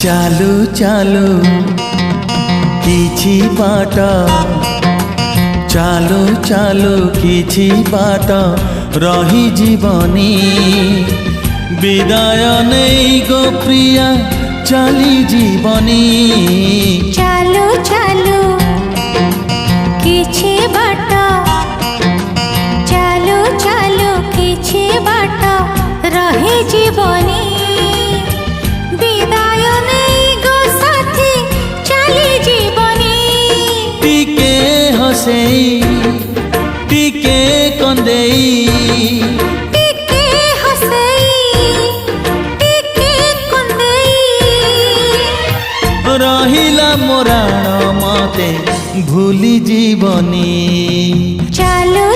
चालू चालू किछि बाट चालू चालू किछि बाट रही जीवनी विदाय नहीं गो प्रिया चली जीवनी। चालू चालू किछि बाट चालू चालू किछि बाट रही जीवनी विदाय नहीं गो साथी चली जीवनी। टिके हसेई टिके कंदेई टिके हसेई टिके कंदेई रहिला मोराण मते भूली जीवनी। चालू